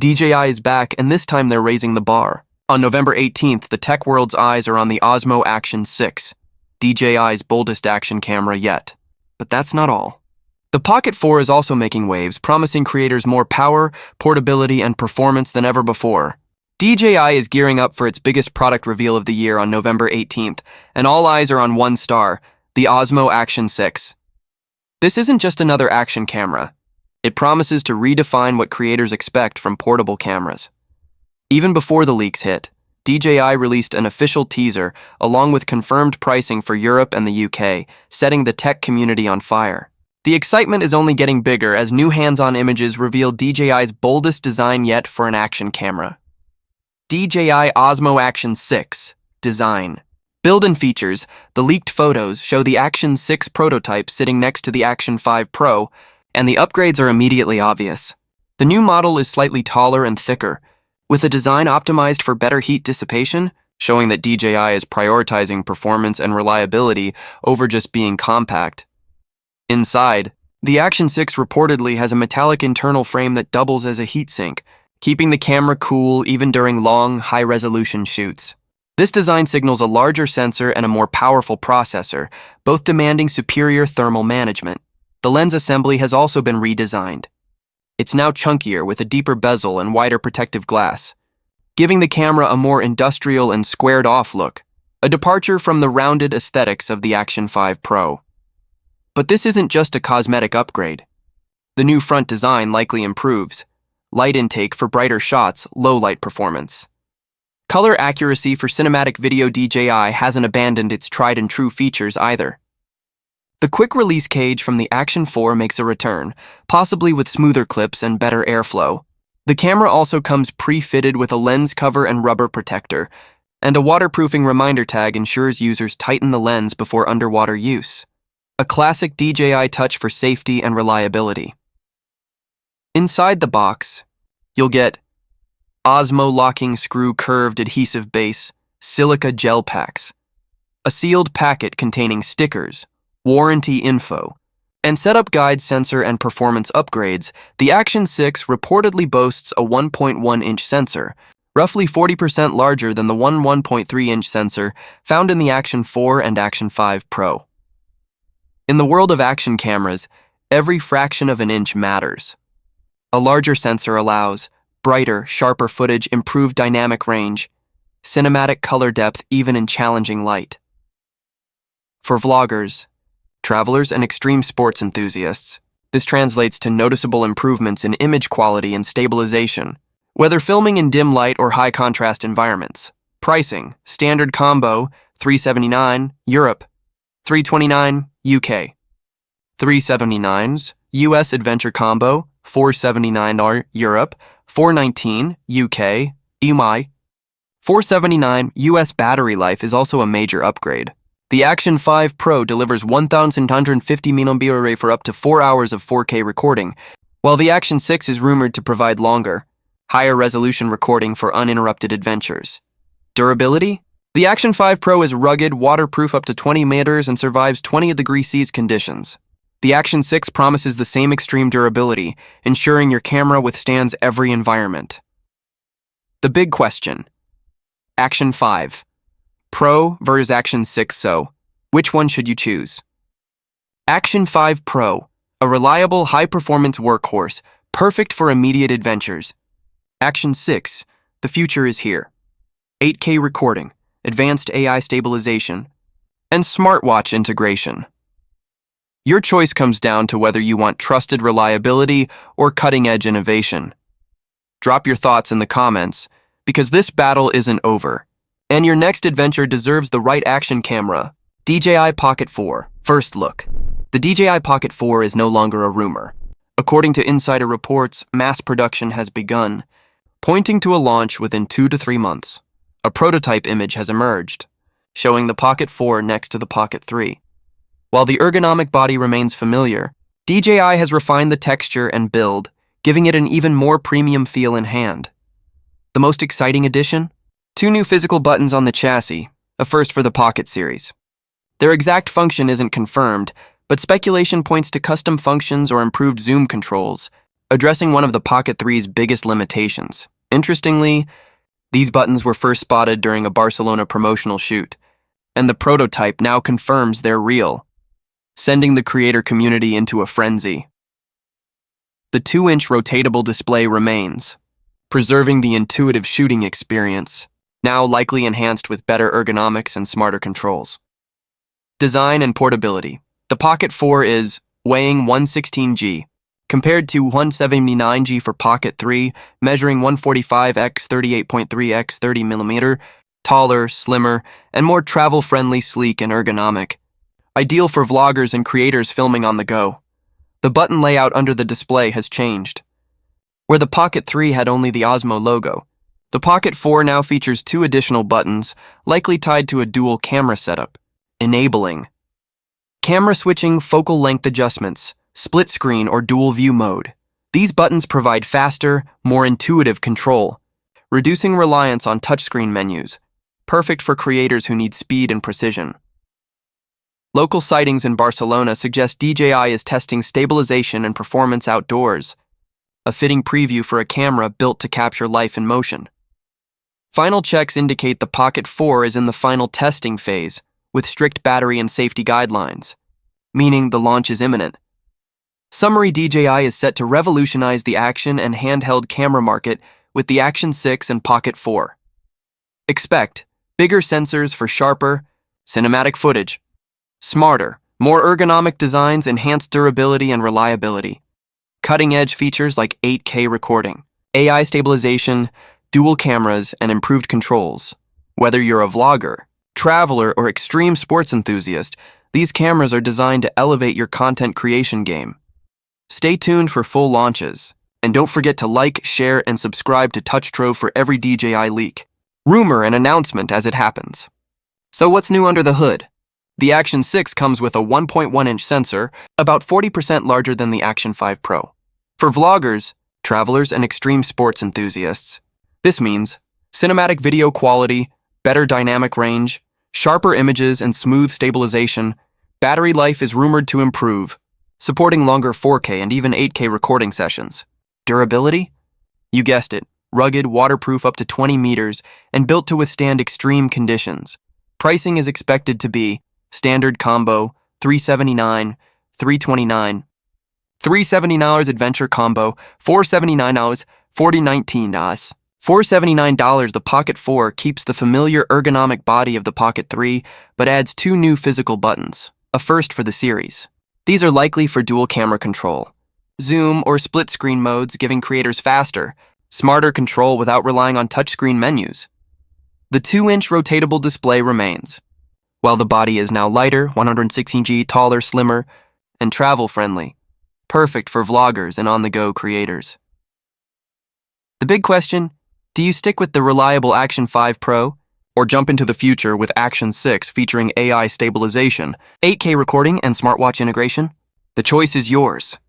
DJI is back, and this time they're raising the bar. On November 18th, the tech world's eyes are on the Osmo Action 6, DJI's boldest action camera yet. But that's not all. The Pocket 4 is also making waves, promising creators more power, portability, and performance than ever before. DJI is gearing up for its biggest product reveal of the year on November 18th, and all eyes are on one star, the Osmo Action 6. This isn't just another action camera. It promises to redefine what creators expect from portable cameras. Even before the leaks hit, DJI released an official teaser along with confirmed pricing for Europe and the UK, setting the tech community on fire. The excitement is only getting bigger as new hands-on images reveal DJI's boldest design yet for an action camera. DJI Osmo Action 6 Design. Build and features. The leaked photos show the Action 6 prototype sitting next to the Action 5 Pro, and the upgrades are immediately obvious. The new model is slightly taller and thicker, with a design optimized for better heat dissipation, showing that DJI is prioritizing performance and reliability over just being compact. Inside, the Action 6 reportedly has a metallic internal frame that doubles as a heatsink, keeping the camera cool even during long, high-resolution shoots. This design signals a larger sensor and a more powerful processor, both demanding superior thermal management. The lens assembly has also been redesigned. It's now chunkier with a deeper bezel and wider protective glass, giving the camera a more industrial and squared-off look, a departure from the rounded aesthetics of the Action 5 Pro. But this isn't just a cosmetic upgrade. The new front design likely improves light intake for brighter shots, low light performance. Color accuracy for cinematic video. DJI hasn't abandoned its tried-and-true features either. The quick-release cage from the Action 4 makes a return, possibly with smoother clips and better airflow. The camera also comes pre-fitted with a lens cover and rubber protector, and a waterproofing reminder tag ensures users tighten the lens before underwater use. A classic DJI touch for safety and reliability. Inside the box, you'll get Osmo locking screw curved adhesive base, silica gel packs, a sealed packet containing stickers, warranty info, and setup guide, sensor and performance upgrades. The Action 6 reportedly boasts a 1.1-inch sensor, roughly 40% larger than the 1.3-inch sensor found in the Action 4 and Action 5 Pro. In the world of action cameras, every fraction of an inch matters. A larger sensor allows brighter, sharper footage, improved dynamic range, cinematic color depth even in challenging light. For vloggers, travelers, and extreme sports enthusiasts, this translates to noticeable improvements in image quality and stabilization, whether filming in dim light or high-contrast environments. Pricing: standard combo, $379, Europe, $329, UK. $379s, US Adventure Combo, $479 Europe, $419 UK, EMI. $479 US battery life is also a major upgrade. The Action 5 Pro delivers 1,150 mAh for up to 4 hours of 4K recording, while the Action 6 is rumored to provide longer, higher resolution recording for uninterrupted adventures. Durability? The Action 5 Pro is rugged, waterproof up to 20 meters and survives 20°C conditions. The Action 6 promises the same extreme durability, ensuring your camera withstands every environment. The big question: Action 5 Pro versus Action 6. So, which one should you choose? Action 5 Pro, a reliable, high-performance workhorse, perfect for immediate adventures. Action 6, the future is here. 8K recording, advanced AI stabilization, and smartwatch integration. Your choice comes down to whether you want trusted reliability or cutting-edge innovation. Drop your thoughts in the comments, because this battle isn't over, and your next adventure deserves the right action camera. DJI Pocket 4. First look. The DJI Pocket 4 is no longer a rumor. According to insider reports, mass production has begun, pointing to a launch within 2 to 3 months. A prototype image has emerged, showing the Pocket 4 next to the Pocket 3. While the ergonomic body remains familiar, DJI has refined the texture and build, giving it an even more premium feel in hand. The most exciting addition? 2 new physical buttons on the chassis, a first for the Pocket series. Their exact function isn't confirmed, but speculation points to custom functions or improved zoom controls, addressing one of the Pocket 3's biggest limitations. Interestingly, these buttons were first spotted during a Barcelona promotional shoot, and the prototype now confirms they're real, sending the creator community into a frenzy. The 2-inch rotatable display remains, preserving the intuitive shooting experience, now likely enhanced with better ergonomics and smarter controls. Design and portability. The Pocket 4 is weighing 116g, compared to 179g for Pocket 3, measuring 145 x 38.3 x 30mm, taller, slimmer, and more travel-friendly, sleek, and ergonomic. Ideal for vloggers and creators filming on the go. The button layout under the display has changed. Where the Pocket 3 had only the Osmo logo, the Pocket 4 now features 2 additional buttons, likely tied to a dual camera setup, enabling camera switching, focal length adjustments, split screen or dual view mode. These buttons provide faster, more intuitive control, reducing reliance on touchscreen menus, perfect for creators who need speed and precision. Local sightings in Barcelona suggest DJI is testing stabilization and performance outdoors, a fitting preview for a camera built to capture life in motion. Final checks indicate the Pocket 4 is in the final testing phase, with strict battery and safety guidelines, meaning the launch is imminent. Summary: DJI is set to revolutionize the action and handheld camera market with the Action 6 and Pocket 4. Expect bigger sensors for sharper, cinematic footage, smarter, more ergonomic designs, enhanced durability and reliability, cutting-edge features like 8K recording, AI stabilization, dual cameras, and improved controls. Whether you're a vlogger, traveler, or extreme sports enthusiast, these cameras are designed to elevate your content creation game. Stay tuned for full launches, and don't forget to like, share, and subscribe to Touch Trove for every DJI leak, rumor, and announcement as it happens. So what's new under the hood? The Action 6 comes with a 1.1-inch sensor, about 40% larger than the Action 5 Pro. For vloggers, travelers, and extreme sports enthusiasts, this means cinematic video quality, better dynamic range, sharper images, and smooth stabilization. Battery life is rumored to improve, supporting longer 4K and even 8K recording sessions. Durability? You guessed it, rugged, waterproof up to 20 meters, and built to withstand extreme conditions. Pricing is expected to be Standard Combo, $379, $329, $379 Adventure Combo, $479, $419. $479. The Pocket 4 keeps the familiar ergonomic body of the Pocket 3, but adds 2 new physical buttons, a first for the series. These are likely for dual camera control, zoom or split screen modes, giving creators faster, smarter control without relying on touchscreen menus. The 2-inch rotatable display remains, while the body is now lighter, 116G, taller, slimmer, and travel-friendly, perfect for vloggers and on-the-go creators. The big question: do you stick with the reliable Action 5 Pro, or jump into the future with Action 6 featuring AI stabilization, 8K recording, and smartwatch integration? The choice is yours.